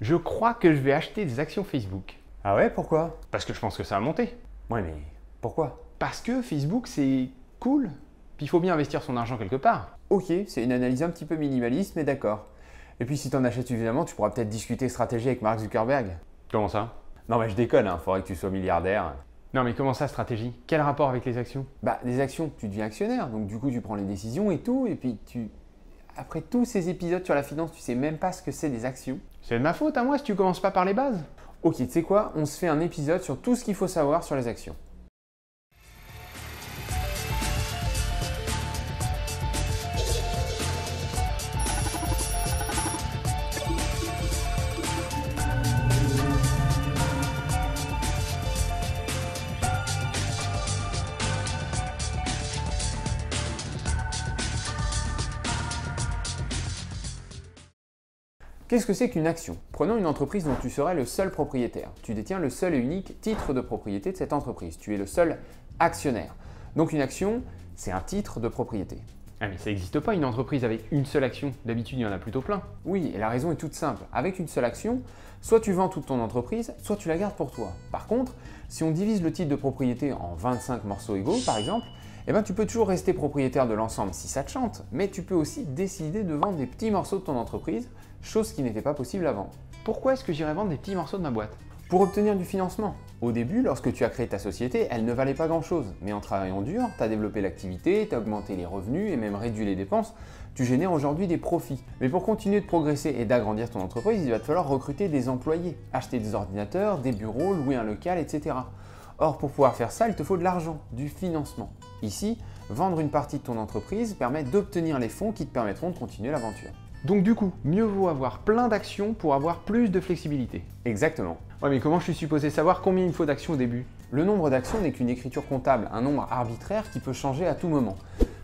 Je crois que je vais acheter des actions Facebook. Ah ouais, pourquoi? Parce que je pense que ça va monter. Ouais, mais pourquoi? Parce que Facebook, c'est cool. Puis il faut bien investir son argent quelque part. Ok, c'est une analyse un petit peu minimaliste, mais d'accord. Et puis si t'en achètes suffisamment, tu pourras peut-être discuter stratégie avec Mark Zuckerberg. Comment ça? Non mais je déconne, faudrait que tu sois milliardaire. Non mais comment ça, stratégie? Quel rapport avec les actions? Bah, des actions, tu deviens actionnaire, donc du coup tu prends les décisions et tout, et puis tu... Après tous ces épisodes sur la finance, tu sais même pas ce que c'est des actions. C'est de ma faute à moi si tu commences pas par les bases. Ok, tu sais quoi? On se fait un épisode sur tout ce qu'il faut savoir sur les actions. Qu'est-ce que c'est qu'une action? Prenons une entreprise dont tu serais le seul propriétaire. Tu détiens le seul et unique titre de propriété de cette entreprise. Tu es le seul actionnaire. Donc une action, c'est un titre de propriété. Ah mais ça n'existe pas une entreprise avec une seule action. D'habitude, il y en a plutôt plein. Oui, et la raison est toute simple. Avec une seule action, soit tu vends toute ton entreprise, soit tu la gardes pour toi. Par contre, si on divise le titre de propriété en 25 morceaux égaux, par exemple, eh ben, tu peux toujours rester propriétaire de l'ensemble si ça te chante, mais tu peux aussi décider de vendre des petits morceaux de ton entreprise, chose qui n'était pas possible avant. Pourquoi est-ce que j'irais vendre des petits morceaux de ma boîte? Pour obtenir du financement. Au début, lorsque tu as créé ta société, elle ne valait pas grand-chose. Mais en travaillant dur, tu as développé l'activité, tu as augmenté les revenus et même réduit les dépenses. Tu génères aujourd'hui des profits. Mais pour continuer de progresser et d'agrandir ton entreprise, il va te falloir recruter des employés, acheter des ordinateurs, des bureaux, louer un local, etc. Or, pour pouvoir faire ça, il te faut de l'argent, du financement. Ici, vendre une partie de ton entreprise permet d'obtenir les fonds qui te permettront de continuer l'aventure. Donc du coup, mieux vaut avoir plein d'actions pour avoir plus de flexibilité. Exactement. Ouais mais comment je suis supposé savoir combien il me faut d'actions au début? Le nombre d'actions n'est qu'une écriture comptable, un nombre arbitraire qui peut changer à tout moment.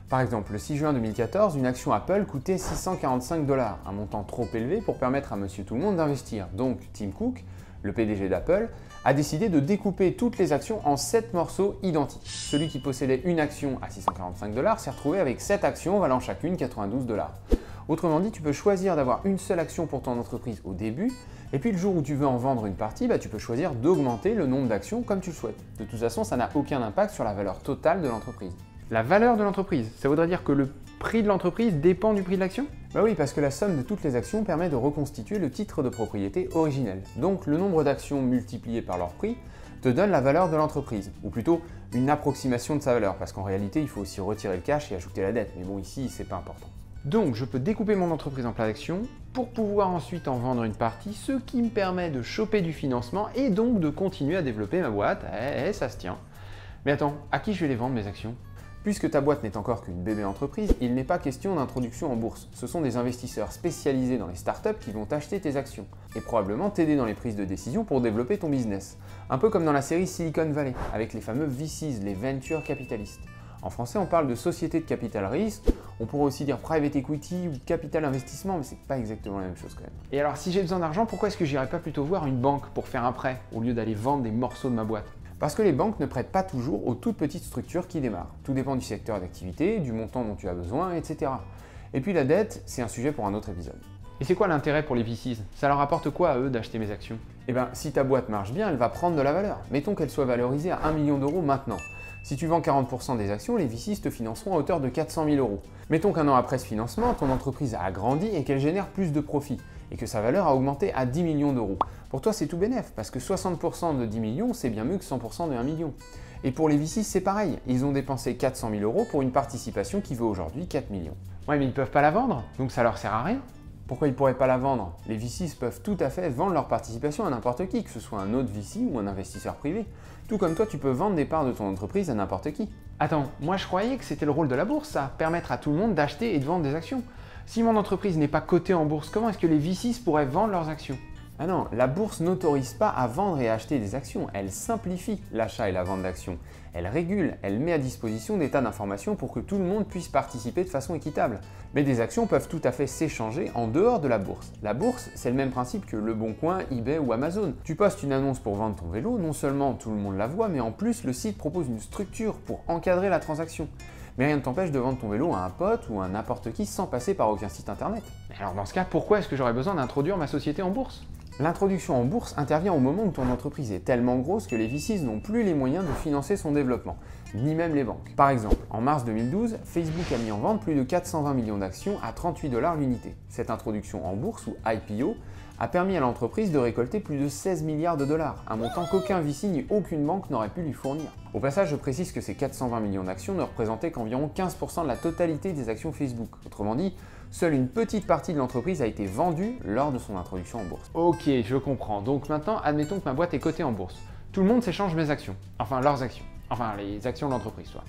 Par exemple, le 6 juin 2014, une action Apple coûtait 645 $, un montant trop élevé pour permettre à monsieur tout le monde d'investir. Donc Tim Cook, le PDG d'Apple, a décidé de découper toutes les actions en 7 morceaux identiques. Celui qui possédait une action à 645 $ s'est retrouvé avec 7 actions valant chacune 92 $. Autrement dit, tu peux choisir d'avoir une seule action pour ton entreprise au début, et puis le jour où tu veux en vendre une partie, tu peux choisir d'augmenter le nombre d'actions comme tu le souhaites. De toute façon, ça n'a aucun impact sur la valeur totale de l'entreprise. La valeur de l'entreprise, ça voudrait dire que le prix de l'entreprise dépend du prix de l'action? Bah oui, parce que la somme de toutes les actions permet de reconstituer le titre de propriété originel. Donc le nombre d'actions multiplié par leur prix te donne la valeur de l'entreprise, ou plutôt une approximation de sa valeur, parce qu'en réalité, il faut aussi retirer le cash et ajouter la dette. Mais bon, ici, c'est pas important. Donc je peux découper mon entreprise en plein d'actions pour pouvoir ensuite en vendre une partie, ce qui me permet de choper du financement et donc de continuer à développer ma boîte. Ça se tient. Mais attends, à qui je vais les vendre mes actions? Puisque ta boîte n'est encore qu'une bébé entreprise, il n'est pas question d'introduction en bourse. Ce sont des investisseurs spécialisés dans les startups qui vont acheter tes actions et probablement t'aider dans les prises de décision pour développer ton business. Un peu comme dans la série Silicon Valley, avec les fameux VCs, les venture capitalistes. En français, on parle de société de capital risque, on pourrait aussi dire private equity ou capital investissement, mais c'est pas exactement la même chose quand même. Et alors, si j'ai besoin d'argent, pourquoi est-ce que j'irais pas plutôt voir une banque pour faire un prêt, au lieu d'aller vendre des morceaux de ma boîte? Parce que les banques ne prêtent pas toujours aux toutes petites structures qui démarrent. Tout dépend du secteur d'activité, du montant dont tu as besoin, etc. Et puis la dette, c'est un sujet pour un autre épisode. Et c'est quoi l'intérêt pour les VCs? Ça leur apporte quoi à eux d'acheter mes actions? Eh bien, si ta boîte marche bien, elle va prendre de la valeur. Mettons qu'elle soit valorisée à 1 million d'euros maintenant. Si tu vends 40% des actions, les VCs te financeront à hauteur de 400 000 €. Mettons qu'un an après ce financement, ton entreprise a grandi et qu'elle génère plus de profits, et que sa valeur a augmenté à 10 millions d'euros. Pour toi, c'est tout bénef, parce que 60% de 10 millions, c'est bien mieux que 100% de 1 million. Et pour les VCs, c'est pareil, ils ont dépensé 400 000 € pour une participation qui vaut aujourd'hui 4 millions. Ouais, mais ils ne peuvent pas la vendre, donc ça leur sert à rien. Pourquoi ils ne pourraient pas la vendre? Les VCs peuvent tout à fait vendre leur participation à n'importe qui, que ce soit un autre VC ou un investisseur privé. Tout comme toi, tu peux vendre des parts de ton entreprise à n'importe qui. Attends, moi je croyais que c'était le rôle de la bourse, ça, permettre à tout le monde d'acheter et de vendre des actions. Si mon entreprise n'est pas cotée en bourse, comment est-ce que les VCs pourraient vendre leurs actions? Ah non, la bourse n'autorise pas à vendre et à acheter des actions, elle simplifie l'achat et la vente d'actions. Elle régule, elle met à disposition des tas d'informations pour que tout le monde puisse participer de façon équitable. Mais des actions peuvent tout à fait s'échanger en dehors de la bourse. La bourse, c'est le même principe que Le Bon Coin, eBay ou Amazon. Tu postes une annonce pour vendre ton vélo, non seulement tout le monde la voit, mais en plus le site propose une structure pour encadrer la transaction. Mais rien ne t'empêche de vendre ton vélo à un pote ou à n'importe qui sans passer par aucun site internet. Alors dans ce cas, pourquoi est-ce que j'aurais besoin d'introduire ma société en bourse? L'introduction en bourse intervient au moment où ton entreprise est tellement grosse que les VCs n'ont plus les moyens de financer son développement, ni même les banques. Par exemple, en mars 2012, Facebook a mis en vente plus de 420 millions d'actions à 38 $ l'unité. Cette introduction en bourse, ou IPO, a permis à l'entreprise de récolter plus de 16 milliards de dollars, un montant qu'aucun VC ni aucune banque n'aurait pu lui fournir. Au passage, je précise que ces 420 millions d'actions ne représentaient qu'environ 15% de la totalité des actions Facebook. Autrement dit, seule une petite partie de l'entreprise a été vendue lors de son introduction en bourse. Ok, je comprends. Donc maintenant, admettons que ma boîte est cotée en bourse. Tout le monde s'échange mes actions, enfin leurs actions, enfin les actions de l'entreprise, soit.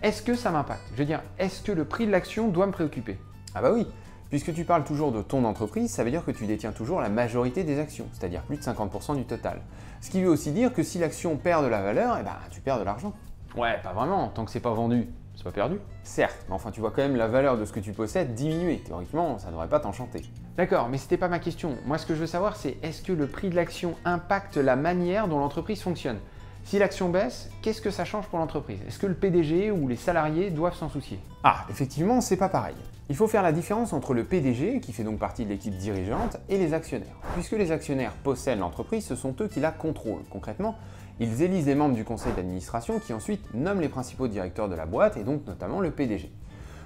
Est-ce que ça m'impacte? Je veux dire, est-ce que le prix de l'action doit me préoccuper? Ah bah oui, puisque tu parles toujours de ton entreprise, ça veut dire que tu détiens toujours la majorité des actions, c'est-à-dire plus de 50% du total. Ce qui veut aussi dire que si l'action perd de la valeur, eh ben, tu perds de l'argent. Ouais, pas vraiment, tant que c'est pas vendu, c'est pas perdu. Certes, mais enfin tu vois quand même la valeur de ce que tu possèdes diminuer. Théoriquement, ça ne devrait pas t'enchanter. D'accord, mais c'était pas ma question. Moi, ce que je veux savoir, c'est est-ce que le prix de l'action impacte la manière dont l'entreprise fonctionne? Si l'action baisse, qu'est-ce que ça change pour l'entreprise? Est-ce que le PDG ou les salariés doivent s'en soucier? Ah, effectivement, c'est pas pareil. Il faut faire la différence entre le PDG, qui fait donc partie de l'équipe dirigeante, et les actionnaires. Puisque les actionnaires possèdent l'entreprise, ce sont eux qui la contrôlent. Concrètement, ils élisent les membres du conseil d'administration qui ensuite nomment les principaux directeurs de la boîte et donc notamment le PDG.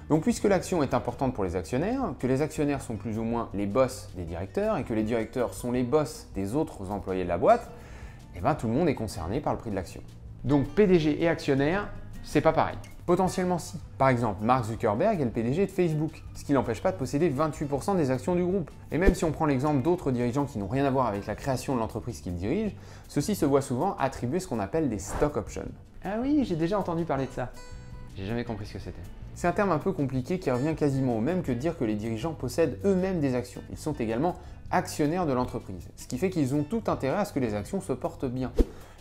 Donc puisque l'action est importante pour les actionnaires, que les actionnaires sont plus ou moins les boss des directeurs et que les directeurs sont les boss des autres employés de la boîte, eh ben tout le monde est concerné par le prix de l'action. Donc PDG et actionnaire, c'est pas pareil. Potentiellement si. Par exemple, Mark Zuckerberg est le PDG de Facebook, ce qui n'empêche pas de posséder 28% des actions du groupe. Et même si on prend l'exemple d'autres dirigeants qui n'ont rien à voir avec la création de l'entreprise qu'ils dirigent, ceux-ci se voient souvent attribuer ce qu'on appelle des stock options. Ah oui, j'ai déjà entendu parler de ça. J'ai jamais compris ce que c'était. C'est un terme un peu compliqué qui revient quasiment au même que de dire que les dirigeants possèdent eux-mêmes des actions. Ils sont également actionnaires de l'entreprise, ce qui fait qu'ils ont tout intérêt à ce que les actions se portent bien.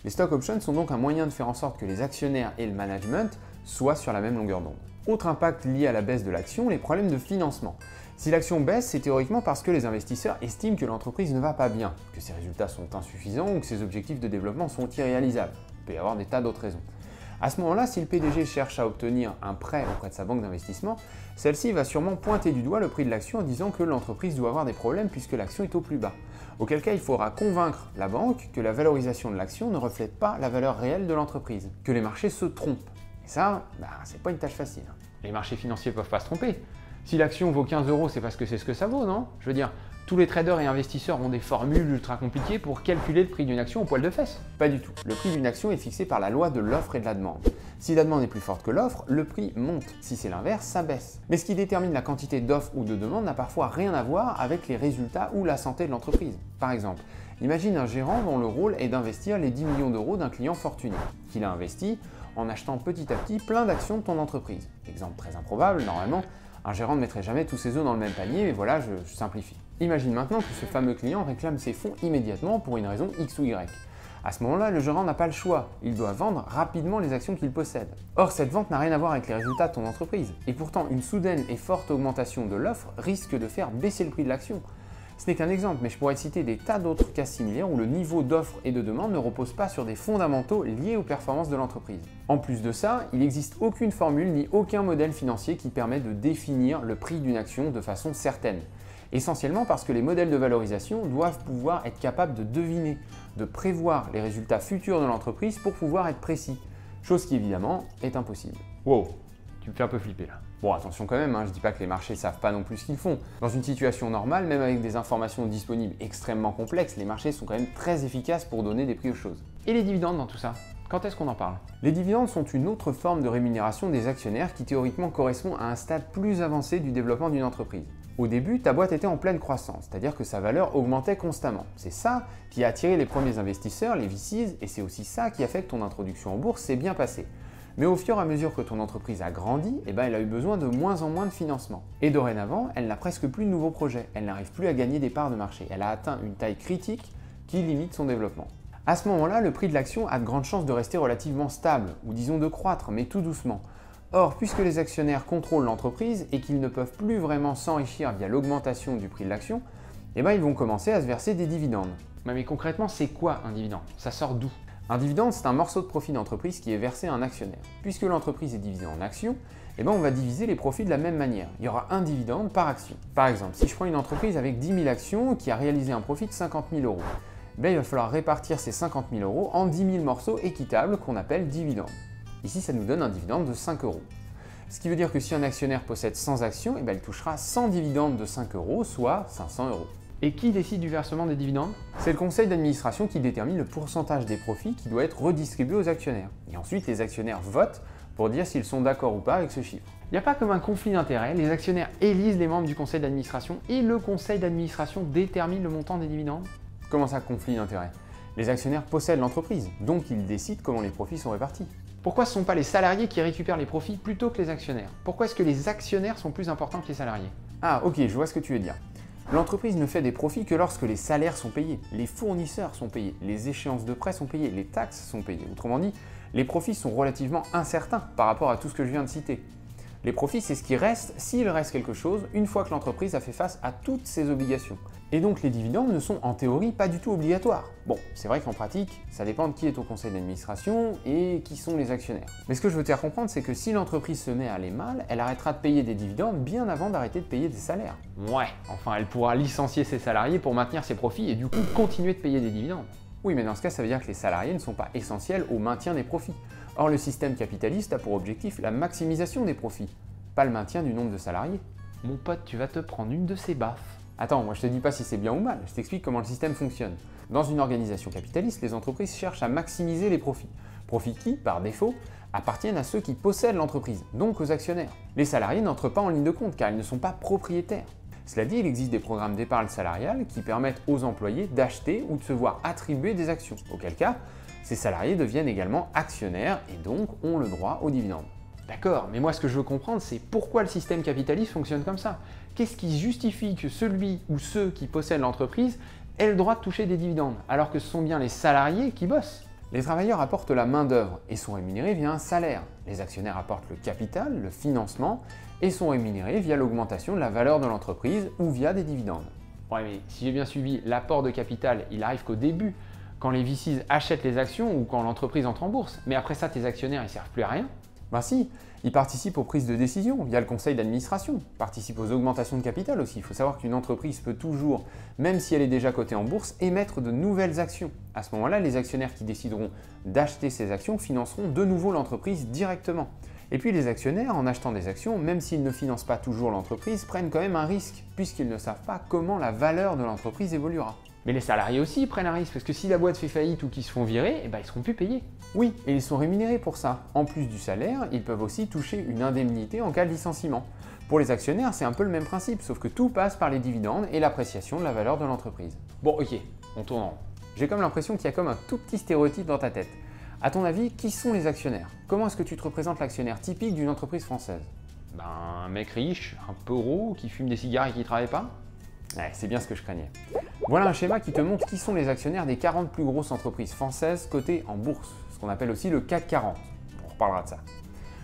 Les stock options sont donc un moyen de faire en sorte que les actionnaires et le management soient sur la même longueur d'onde. Autre impact lié à la baisse de l'action, les problèmes de financement. Si l'action baisse, c'est théoriquement parce que les investisseurs estiment que l'entreprise ne va pas bien, que ses résultats sont insuffisants ou que ses objectifs de développement sont irréalisables. Il peut y avoir des tas d'autres raisons. À ce moment-là, si le PDG cherche à obtenir un prêt auprès de sa banque d'investissement, celle-ci va sûrement pointer du doigt le prix de l'action en disant que l'entreprise doit avoir des problèmes puisque l'action est au plus bas. Auquel cas, il faudra convaincre la banque que la valorisation de l'action ne reflète pas la valeur réelle de l'entreprise, que les marchés se trompent. Et ça, c'est pas une tâche facile. Les marchés financiers peuvent pas se tromper. Si l'action vaut 15 €, c'est parce que c'est ce que ça vaut, non? Je veux dire, tous les traders et investisseurs ont des formules ultra compliquées pour calculer le prix d'une action au poil de fesses. Pas du tout. Le prix d'une action est fixé par la loi de l'offre et de la demande. Si la demande est plus forte que l'offre, le prix monte. Si c'est l'inverse, ça baisse. Mais ce qui détermine la quantité d'offre ou de demande n'a parfois rien à voir avec les résultats ou la santé de l'entreprise. Par exemple, imagine un gérant dont le rôle est d'investir les 10 millions d'euros d'un client fortuné, qu'il a investi en achetant petit à petit plein d'actions de ton entreprise. Exemple très improbable, normalement, un gérant ne mettrait jamais tous ses œufs dans le même panier, mais voilà, je simplifie. Imagine maintenant que ce fameux client réclame ses fonds immédiatement pour une raison X ou Y. À ce moment-là, le gérant n'a pas le choix, il doit vendre rapidement les actions qu'il possède. Or, cette vente n'a rien à voir avec les résultats de ton entreprise, et pourtant une soudaine et forte augmentation de l'offre risque de faire baisser le prix de l'action. Ce n'est qu'un exemple, mais je pourrais citer des tas d'autres cas similaires où le niveau d'offre et de demande ne repose pas sur des fondamentaux liés aux performances de l'entreprise. En plus de ça, il n'existe aucune formule ni aucun modèle financier qui permet de définir le prix d'une action de façon certaine. Essentiellement parce que les modèles de valorisation doivent pouvoir être capables de deviner, de prévoir les résultats futurs de l'entreprise pour pouvoir être précis, chose qui évidemment est impossible. Wow, tu me fais un peu flipper là. Bon, attention quand même, je dis pas que les marchés savent pas non plus ce qu'ils font. Dans une situation normale, même avec des informations disponibles extrêmement complexes, les marchés sont quand même très efficaces pour donner des prix aux choses. Et les dividendes dans tout ça? Quand est-ce qu'on en parle? Les dividendes sont une autre forme de rémunération des actionnaires qui théoriquement correspond à un stade plus avancé du développement d'une entreprise. Au début, ta boîte était en pleine croissance, c'est-à-dire que sa valeur augmentait constamment. C'est ça qui a attiré les premiers investisseurs, les VCs, et c'est aussi ça qui a fait que ton introduction en bourse s'est bien passée. Mais au fur et à mesure que ton entreprise a grandi, elle a eu besoin de moins en moins de financement. Et dorénavant, elle n'a presque plus de nouveaux projets, elle n'arrive plus à gagner des parts de marché, elle a atteint une taille critique qui limite son développement. À ce moment-là, le prix de l'action a de grandes chances de rester relativement stable, ou disons de croître, mais tout doucement. Or, puisque les actionnaires contrôlent l'entreprise et qu'ils ne peuvent plus vraiment s'enrichir via l'augmentation du prix de l'action, ils vont commencer à se verser des dividendes. Mais concrètement, c'est quoi un dividende? Ça sort d'où? Un dividende, c'est un morceau de profit d'entreprise qui est versé à un actionnaire. Puisque l'entreprise est divisée en actions, on va diviser les profits de la même manière. Il y aura un dividende par action. Par exemple, si je prends une entreprise avec 10 000 actions qui a réalisé un profit de 50 000 euros, il va falloir répartir ces 50 000 euros en 10 000 morceaux équitables qu'on appelle dividendes. Ici, ça nous donne un dividende de 5 euros. Ce qui veut dire que si un actionnaire possède 100 actions, il touchera 100 dividendes de 5 euros, soit 500 euros. Et qui décide du versement des dividendes? C'est le conseil d'administration qui détermine le pourcentage des profits qui doit être redistribué aux actionnaires. Et ensuite, les actionnaires votent pour dire s'ils sont d'accord ou pas avec ce chiffre. Il n'y a pas comme un conflit d'intérêts, les actionnaires élisent les membres du conseil d'administration et le conseil d'administration détermine le montant des dividendes? Comment ça, conflit d'intérêts? Les actionnaires possèdent l'entreprise, donc ils décident comment les profits sont répartis. Pourquoi ce ne sont pas les salariés qui récupèrent les profits plutôt que les actionnaires? Pourquoi est-ce que les actionnaires sont plus importants que les salariés? Ah ok, je vois ce que tu veux dire. L'entreprise ne fait des profits que lorsque les salaires sont payés, les fournisseurs sont payés, les échéances de prêt sont payées, les taxes sont payées. Autrement dit, les profits sont relativement incertains par rapport à tout ce que je viens de citer. Les profits, c'est ce qui reste, s'il reste quelque chose, une fois que l'entreprise a fait face à toutes ses obligations. Et donc les dividendes ne sont en théorie pas du tout obligatoires. Bon, c'est vrai qu'en pratique, ça dépend de qui est au conseil d'administration et qui sont les actionnaires. Mais ce que je veux te faire comprendre, c'est que si l'entreprise se met à aller mal, elle arrêtera de payer des dividendes bien avant d'arrêter de payer des salaires. Ouais, enfin elle pourra licencier ses salariés pour maintenir ses profits et du coup continuer de payer des dividendes. Oui, mais dans ce cas, ça veut dire que les salariés ne sont pas essentiels au maintien des profits. Or, le système capitaliste a pour objectif la maximisation des profits, pas le maintien du nombre de salariés. Mon pote, tu vas te prendre une de ces baffes. Attends, moi je te dis pas si c'est bien ou mal, je t'explique comment le système fonctionne. Dans une organisation capitaliste, les entreprises cherchent à maximiser les profits. Profits qui, par défaut, appartiennent à ceux qui possèdent l'entreprise, donc aux actionnaires. Les salariés n'entrent pas en ligne de compte car ils ne sont pas propriétaires. Cela dit, il existe des programmes d'épargne salariale qui permettent aux employés d'acheter ou de se voir attribuer des actions, auquel cas, ces salariés deviennent également actionnaires et donc ont le droit aux dividendes. D'accord, mais moi ce que je veux comprendre, c'est pourquoi le système capitaliste fonctionne comme ça. Qu'est-ce qui justifie que celui ou ceux qui possèdent l'entreprise aient le droit de toucher des dividendes, alors que ce sont bien les salariés qui bossent? Les travailleurs apportent la main-d'œuvre et sont rémunérés via un salaire. Les actionnaires apportent le capital, le financement, et sont rémunérés via l'augmentation de la valeur de l'entreprise ou via des dividendes. Ouais, mais si j'ai bien suivi, l'apport de capital, il arrive qu'au début, quand les VCs achètent les actions ou quand l'entreprise entre en bourse. Mais après ça, tes actionnaires, ils servent plus à rien. Ben si, ils participent aux prises de décision via le conseil d'administration, participent aux augmentations de capital aussi. Il faut savoir qu'une entreprise peut toujours, même si elle est déjà cotée en bourse, émettre de nouvelles actions. À ce moment-là, les actionnaires qui décideront d'acheter ces actions financeront de nouveau l'entreprise directement. Et puis les actionnaires, en achetant des actions, même s'ils ne financent pas toujours l'entreprise, prennent quand même un risque, puisqu'ils ne savent pas comment la valeur de l'entreprise évoluera. Mais les salariés aussi prennent un risque, parce que si la boîte fait faillite ou qu'ils se font virer, ils seront plus payés. Oui, et ils sont rémunérés pour ça. En plus du salaire, ils peuvent aussi toucher une indemnité en cas de licenciement. Pour les actionnaires, c'est un peu le même principe, sauf que tout passe par les dividendes et l'appréciation de la valeur de l'entreprise. Bon, ok, on tourne en rond. J'ai comme l'impression qu'il y a comme un tout petit stéréotype dans ta tête. À ton avis, qui sont les actionnaires? Comment est-ce que tu te représentes l'actionnaire typique d'une entreprise française? Un mec riche, un peu gros, qui fume des cigares et qui travaille pas? Ouais, c'est bien ce que je craignais. Voilà un schéma qui te montre qui sont les actionnaires des 40 plus grosses entreprises françaises cotées en bourse, ce qu'on appelle aussi le CAC 40. On reparlera de ça.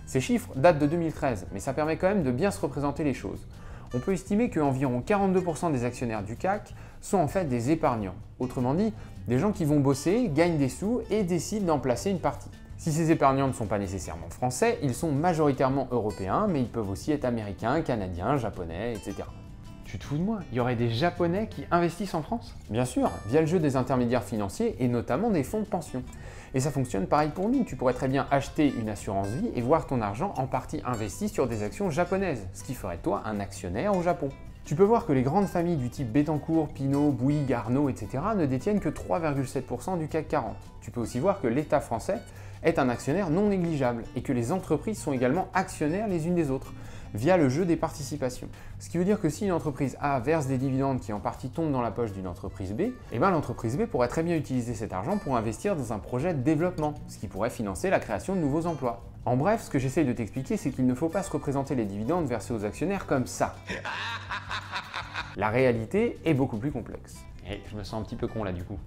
Ces chiffres datent de 2013, mais ça permet quand même de bien se représenter les choses. On peut estimer qu'environ 42% des actionnaires du CAC sont en fait des épargnants. Autrement dit, des gens qui vont bosser, gagnent des sous et décident d'en placer une partie. Si ces épargnants ne sont pas nécessairement français, ils sont majoritairement européens, mais ils peuvent aussi être américains, canadiens, japonais, etc. Tu te fous de moi? Il y aurait des Japonais qui investissent en France? Bien sûr, via le jeu des intermédiaires financiers et notamment des fonds de pension. Et ça fonctionne pareil pour nous, tu pourrais très bien acheter une assurance vie et voir ton argent en partie investi sur des actions japonaises, ce qui ferait de toi un actionnaire au Japon. Tu peux voir que les grandes familles du type Bettencourt, Pinault, Bouygues, Arnault, etc. ne détiennent que 3,7% du CAC 40. Tu peux aussi voir que l'État français est un actionnaire non négligeable et que les entreprises sont également actionnaires les unes des autres, via le jeu des participations. Ce qui veut dire que si une entreprise A verse des dividendes qui en partie tombent dans la poche d'une entreprise B, l'entreprise B pourrait très bien utiliser cet argent pour investir dans un projet de développement, ce qui pourrait financer la création de nouveaux emplois. En bref, ce que j'essaye de t'expliquer, c'est qu'il ne faut pas se représenter les dividendes versés aux actionnaires comme ça. La réalité est beaucoup plus complexe. Et je me sens un petit peu con là du coup.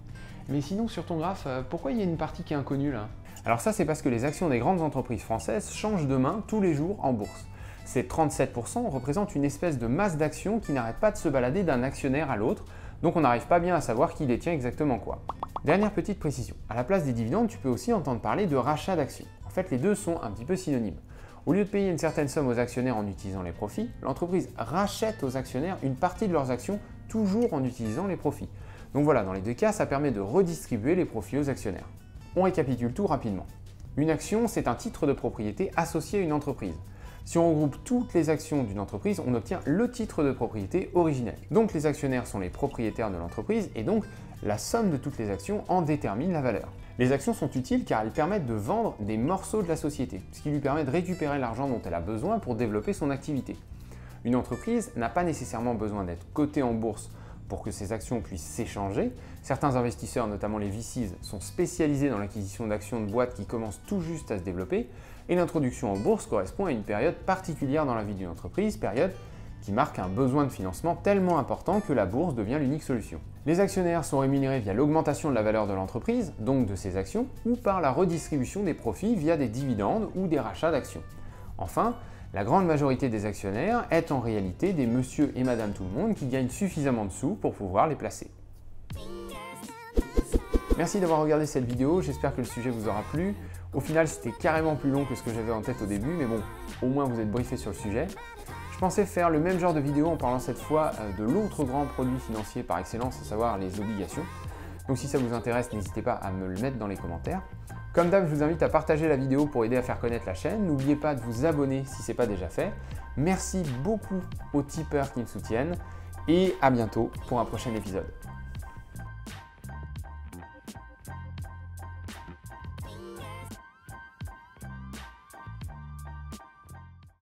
Mais sinon, sur ton graphe, pourquoi il y a une partie qui est inconnue là? Alors ça, c'est parce que les actions des grandes entreprises françaises changent de main tous les jours en bourse. Ces 37% représentent une espèce de masse d'actions qui n'arrête pas de se balader d'un actionnaire à l'autre, donc on n'arrive pas bien à savoir qui détient exactement quoi. Dernière petite précision, à la place des dividendes, tu peux aussi entendre parler de rachat d'actions. En fait, les deux sont un petit peu synonymes. Au lieu de payer une certaine somme aux actionnaires en utilisant les profits, l'entreprise rachète aux actionnaires une partie de leurs actions, toujours en utilisant les profits. Donc voilà, dans les deux cas, ça permet de redistribuer les profits aux actionnaires. On récapitule tout rapidement. Une action, c'est un titre de propriété associé à une entreprise. Si on regroupe toutes les actions d'une entreprise, on obtient le titre de propriété originel. Donc les actionnaires sont les propriétaires de l'entreprise et donc la somme de toutes les actions en détermine la valeur. Les actions sont utiles car elles permettent de vendre des morceaux de la société, ce qui lui permet de récupérer l'argent dont elle a besoin pour développer son activité. Une entreprise n'a pas nécessairement besoin d'être cotée en bourse pour que ses actions puissent s'échanger. Certains investisseurs, notamment les VCs, sont spécialisés dans l'acquisition d'actions de boîtes qui commencent tout juste à se développer et l'introduction en bourse correspond à une période particulière dans la vie d'une entreprise, période qui marque un besoin de financement tellement important que la bourse devient l'unique solution. Les actionnaires sont rémunérés via l'augmentation de la valeur de l'entreprise, donc de ses actions, ou par la redistribution des profits via des dividendes ou des rachats d'actions. Enfin, la grande majorité des actionnaires est en réalité des monsieur et madame tout le monde qui gagnent suffisamment de sous pour pouvoir les placer. Merci d'avoir regardé cette vidéo, j'espère que le sujet vous aura plu. Au final, c'était carrément plus long que ce que j'avais en tête au début, mais bon, au moins vous êtes briefé sur le sujet. Je pensais faire le même genre de vidéo en parlant cette fois de l'autre grand produit financier par excellence, à savoir les obligations. Donc si ça vous intéresse, n'hésitez pas à me le mettre dans les commentaires. Comme d'hab, je vous invite à partager la vidéo pour aider à faire connaître la chaîne. N'oubliez pas de vous abonner si ce n'est pas déjà fait. Merci beaucoup aux tipeurs qui me soutiennent et à bientôt pour un prochain épisode.